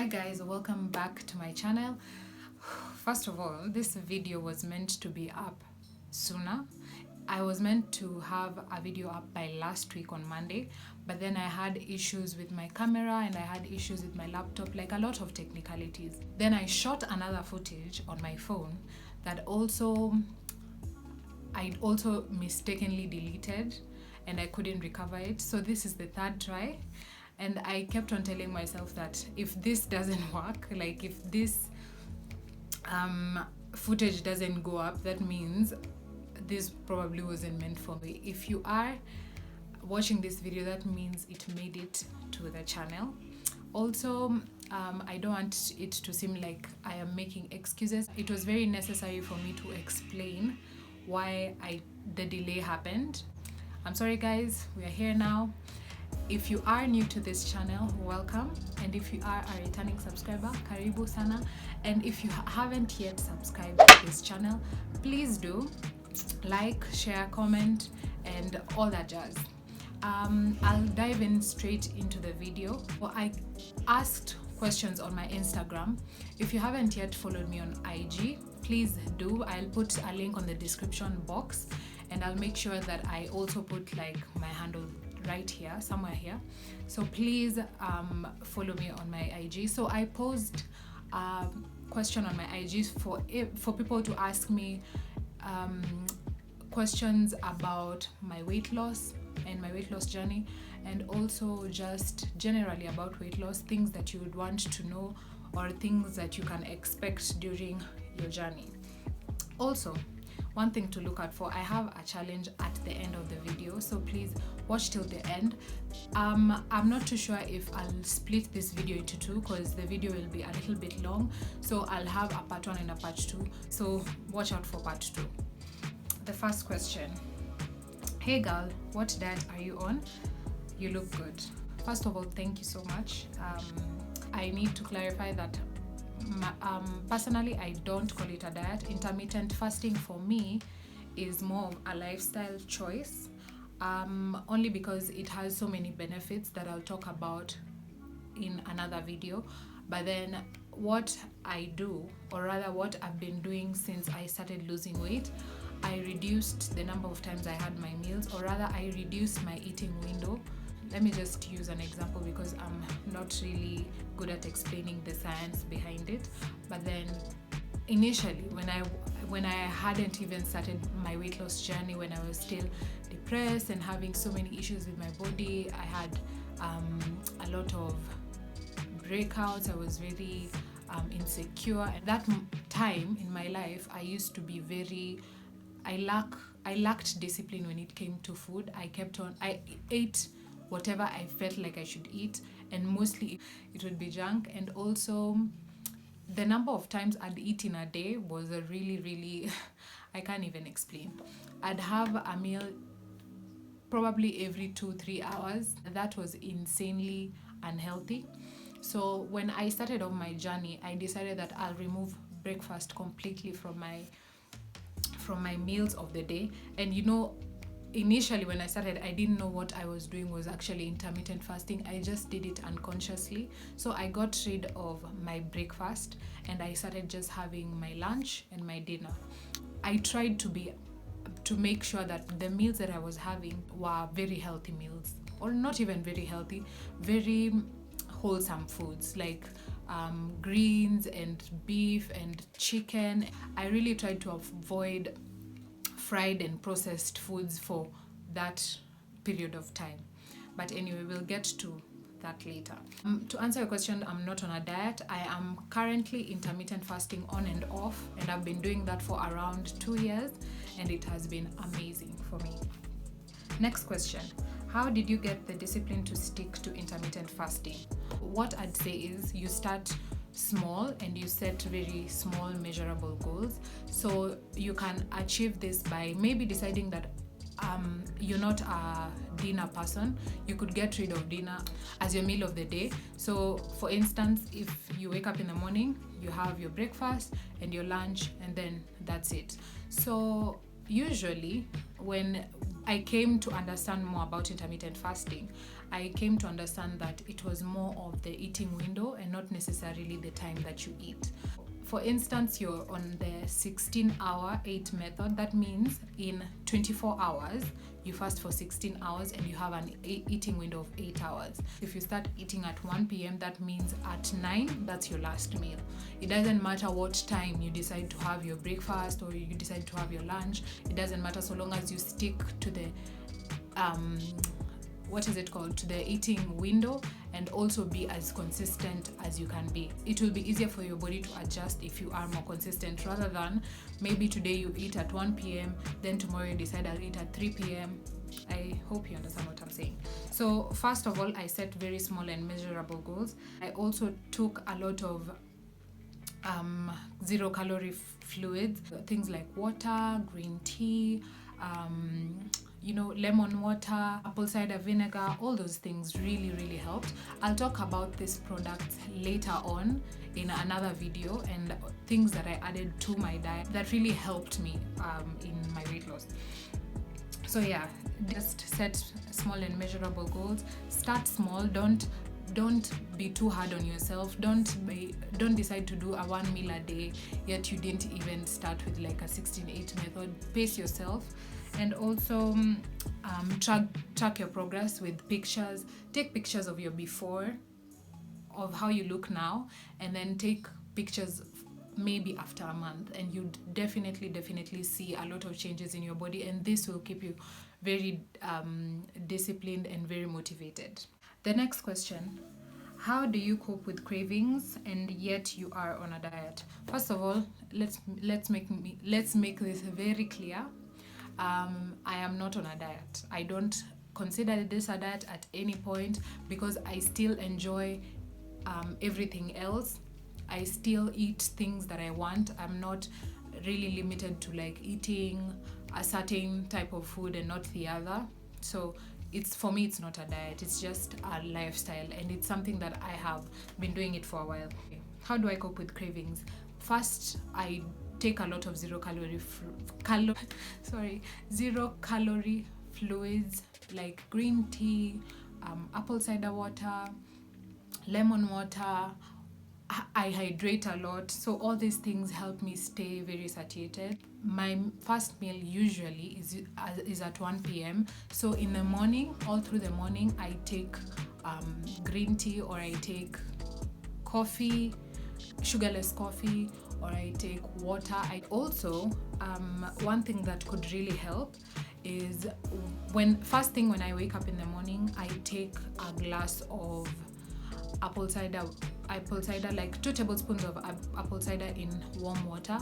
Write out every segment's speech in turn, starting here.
Hi guys, welcome back to my channel. First of all, this video was meant to be up sooner. I was meant to have a video up by last week on Monday, but then I had issues with my camera and I had issues with my laptop, like a lot of technicalities. Then I shot another footage on my phone that I also mistakenly deleted and I couldn't recover it. So this is the third try. And I kept on telling myself that if this doesn't work, like if this footage doesn't go up, that means this probably wasn't meant for me. If you are watching this video, that means it made it to the channel. Also, I don't want it to seem like I am making excuses. It was very necessary for me to explain why the delay happened. I'm sorry guys, we are here now. If you are new to this channel, welcome, and if you are a returning subscriber, karibu sana. And if you haven't yet subscribed to this channel, please do like, share, comment, and all that jazz. I'll dive in straight into the video. Well, I asked questions on my Instagram. If you haven't yet followed me on IG, please do. I'll put a link on the description box, and I'll make sure that I also put like my handle right here, somewhere here. So please follow me on my IG. So I posed a question on my IG for people to ask me questions about my weight loss and my weight loss journey, and also just generally about weight loss, things that you would want to know or things that you can expect during your journey. Also, one thing to look out for, I have a challenge at the end of the video, so please watch till the end. I'm not too sure if I'll split this video into two because the video will be a little bit long, so I'll have a part 1 and a part 2, so watch out for part 2. The first question: hey girl, what diet are you on? You look good. First of all, thank you so much. I need to clarify that personally, I don't call it a diet. Intermittent fasting for me is more of a lifestyle choice, only because it has so many benefits that I'll talk about in another video. But then what I do, or rather what I've been doing since I started losing weight, I reduced the number of times I had my meals, or rather I reduced my eating window. Let me just use an example because I'm not really good at explaining the science behind it. But then initially, when I hadn't even started my weight loss journey, when I was still depressed and having so many issues with my body, I had a lot of breakouts. I was very insecure. At that time in my life, I used to be I lacked discipline when it came to food. I ate whatever I felt like I should eat, and mostly it would be junk. And also the number of times I'd eat in a day was a really I can't even explain. I'd have a meal probably every 2-3 hours. That was insanely unhealthy. So when I started on my journey, I decided that I'll remove breakfast completely from my meals of the day. And initially when I started, I didn't know what I was doing was actually intermittent fasting. I just did it unconsciously. So I got rid of my breakfast and I started just having my lunch and my dinner. I tried to make sure that the meals that I was having were very healthy meals, or not even very healthy, very wholesome foods like greens and beef and chicken. I really tried to avoid fried and processed foods for that period of time. But anyway, we'll get to that later. To answer your question, I'm not on a diet. I am currently intermittent fasting on and off, and I've been doing that for around 2 years, and it has been amazing for me. Next question: how did you get the discipline to stick to intermittent fasting? What I'd say is you start small and you set very small measurable goals, so you can achieve this by maybe deciding that you're not a dinner person. You could get rid of dinner as your meal of the day. So for instance, if you wake up in the morning, you have your breakfast and your lunch, and then that's it. So usually when I came to understand more about intermittent fasting, I came to understand that it was more of the eating window and not necessarily the time that you eat. For instance, you're on the 16-hour 8 method. That means in 24 hours, you fast for 16 hours and you have an eating window of 8 hours. If you start eating at 1 p.m., that means at 9, that's your last meal. It doesn't matter what time you decide to have your breakfast or you decide to have your lunch. It doesn't matter so long as you stick to the to the eating window, and also be as consistent as you can be. It will be easier for your body to adjust if you are more consistent, rather than maybe today you eat at 1 p.m, then tomorrow you decide I'll eat at 3 p.m. I hope you understand what I'm saying. So first of all, I set very small and measurable goals. I also took a lot of zero calorie fluids, things like water, green tea, lemon water, apple cider vinegar. All those things really helped. I'll talk about this product later on in another video, and things that I added to my diet that really helped me in my weight loss. So yeah, just set small and measurable goals. Start small. Don't be too hard on yourself. Don't decide to do a 1 meal a day yet you didn't even start with like a 16-8 method. Pace yourself. And also track your progress with pictures. Take pictures of your before, of how you look now, and then take pictures maybe after a month, and you definitely see a lot of changes in your body, and this will keep you very disciplined and very motivated. The next question: how do you cope with cravings and yet you are on a diet? First of all, let's make this very clear. I am not on a diet. I don't consider this a diet at any point, because I still enjoy everything else. I still eat things that I want. I'm not really limited to like eating a certain type of food and not the other. So for me it's not a diet, it's just a lifestyle, and it's something that I have been doing it for a while. How do I cope with cravings? First, I take a lot of zero calorie fluids like green tea, apple cider water, lemon water. I hydrate a lot, so all these things help me stay very satiated. My first meal usually is at 1 p.m. So in the morning, all through the morning, I take green tea, or I take coffee, sugarless coffee, or I take water. I also one thing that could really help is first thing when I wake up in the morning, I take a glass of apple cider, like 2 tablespoons of apple cider in warm water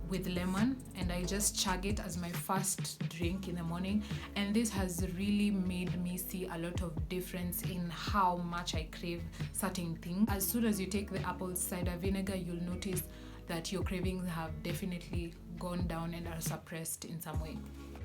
with lemon, and I just chug it as my first drink in the morning. And this has really made me see a lot of difference in how much I crave certain things. As soon as you take the apple cider vinegar, you'll notice that your cravings have definitely gone down and are suppressed in some way.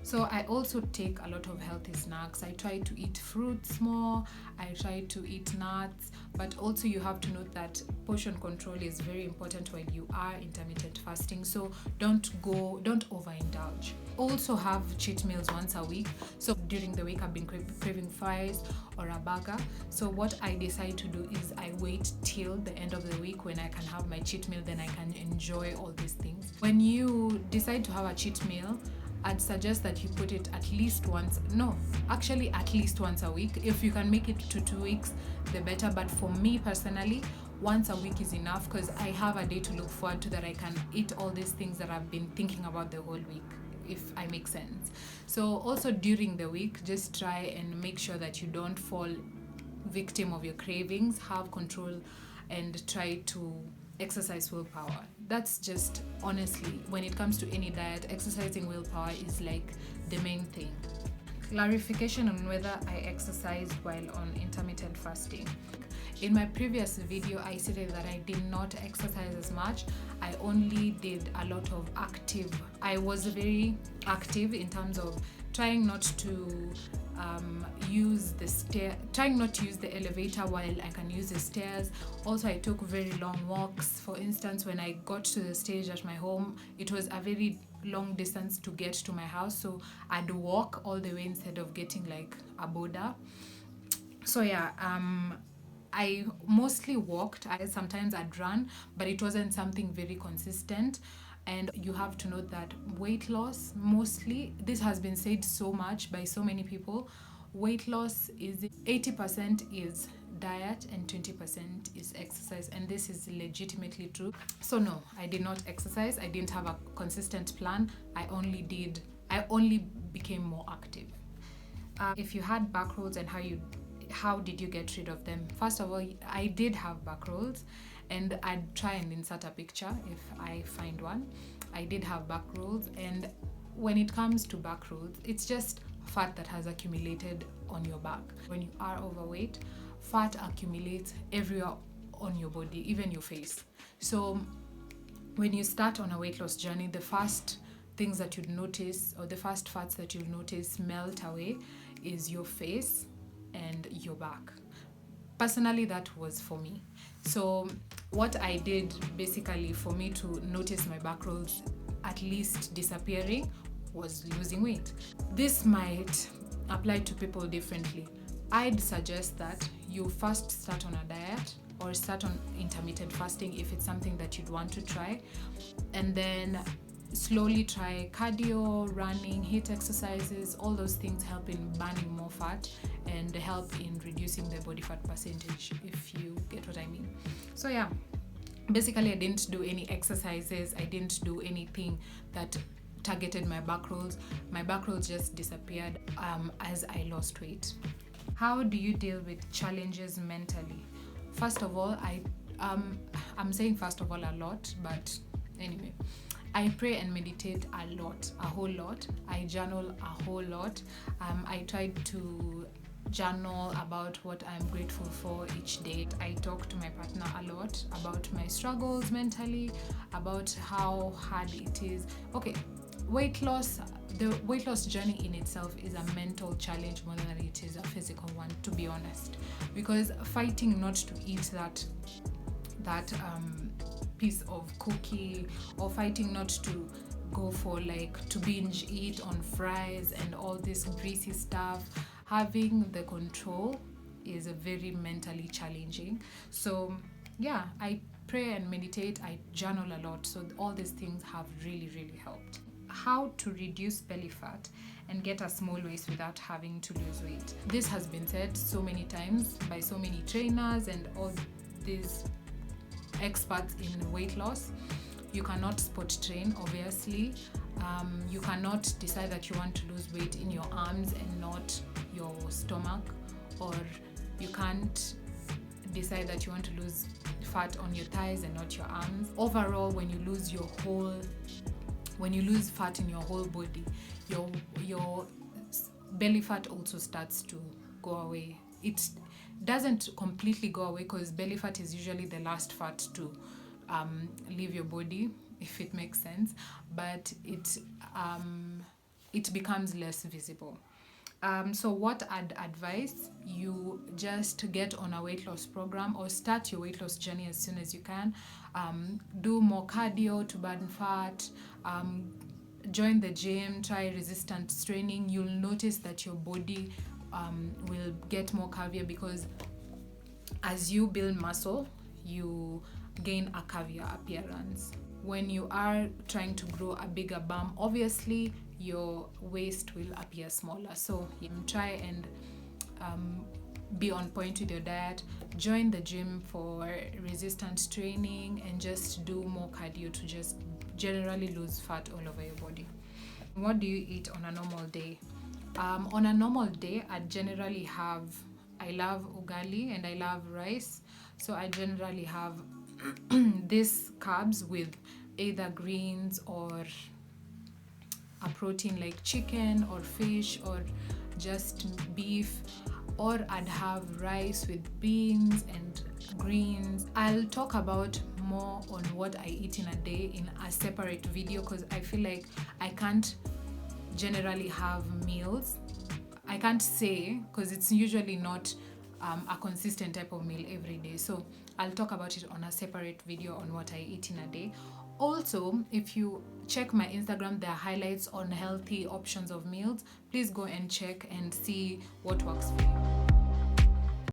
So I also take a lot of healthy snacks. I try to eat fruits more, I try to eat nuts, but also you have to note that portion control is very important when you are intermittent fasting. So don't overindulge. Also have cheat meals once a week. So during the week I've been craving fries or a burger. So what I decide to do is I wait till the end of the week when I can have my cheat meal, then I can enjoy all these things. When you decide to have a cheat meal, I'd suggest that you put it at least once a week. If you can make it to 2 weeks, the better. But for me personally, once a week is enough, because I have a day to look forward to that I can eat all these things that I've been thinking about the whole week, if I make sense. So also during the week, just try and make sure that you don't fall victim of your cravings. Have control and try to exercise willpower. That's just, honestly, when it comes to any diet, exercising willpower is like the main thing. Clarification on whether I exercise while on intermittent fasting. In my previous video, I stated that I did not exercise as much. I only did a lot of active. I was very active in terms of trying not to use the elevator while I can use the stairs. Also, I took very long walks. For instance, when I got to the stage at my home, it was a very long distance to get to my house, so I'd walk all the way instead of getting like a boda. So yeah, I mostly walked. Sometimes I'd run, but it wasn't something very consistent. And you have to note that weight loss, mostly, this has been said so much by so many people, weight loss is 80% is diet and 20% is exercise, and this is legitimately true. So no, I did not exercise. I didn't have a consistent plan. I only became more active. If you had backroads, and how did you get rid of them? First of all, I did have backroads, and I'd try and insert a picture if I find one. I did have backroads, and when it comes to backroads, it's just fat that has accumulated on your back. When you are overweight, fat accumulates everywhere on your body, even your face. So when you start on a weight loss journey, the first things that you'd notice, or the first fats that you'll notice melt away, is your face and your back. Personally, that was for me. So what I did basically for me to notice my back rolls at least disappearing was losing weight. This might apply to people differently. I'd suggest that you first start on a diet or start on intermittent fasting if it's something that you'd want to try, and then slowly try cardio, running, HIIT exercises. All those things help in burning more fat and help in reducing the body fat percentage, if you get what I mean. So yeah, basically I didn't do any exercises. I didn't do anything that targeted my back rolls. My back rolls just disappeared as I lost weight. How do you deal with challenges mentally? First of all, I'm saying first of all a lot, but anyway, I pray and meditate a lot, a whole lot. I journal a whole lot. I try to journal about what I'm grateful for each day. I talk to my partner a lot about my struggles mentally, about how hard it is. Okay, the weight loss journey in itself is a mental challenge more than it is a physical one, to be honest. Because fighting not to eat that piece of cookie, or fighting not to go for to binge eat on fries and all this greasy stuff, having the control is a very mentally challenging. So yeah, I pray and meditate, I journal a lot, so all these things have really, really helped. How to reduce belly fat and get a small waist without having to lose weight. This has been said so many times by so many trainers and all these experts in weight loss. You cannot spot train, obviously. You cannot decide that you want to lose weight in your arms and not your stomach, or you can't decide that you want to lose fat on your thighs and not your arms. Overall, when you lose fat in your whole body, your belly fat also starts to go away. It doesn't completely go away, because belly fat is usually the last fat to leave your body, if it makes sense, but it becomes less visible. So what I'd advise, you just get on a weight loss program or start your weight loss journey as soon as you can. Do more cardio to burn fat, join the gym, try resistance training. You'll notice that your body will get more curvier, because as you build muscle, you gain a curvier appearance. When you are trying to grow a bigger bum, obviously your waist will appear smaller. So try and be on point with your diet, join the gym for resistance training, and just do more cardio to just generally lose fat all over your body. What do you eat on a normal day? On a normal day, I love ugali and I love rice. So I generally have these carbs with either greens or a protein like chicken or fish or just beef, or I'd have rice with beans and greens. I'll talk about more on what I eat in a day in a separate video, because I feel like I can't generally have meals. I can't say, because it's usually not a consistent type of meal every day. So I'll talk about it on a separate video on what I eat in a day. Also, if you check my Instagram, there are highlights on healthy options of meals. Please go and check and see what works for you.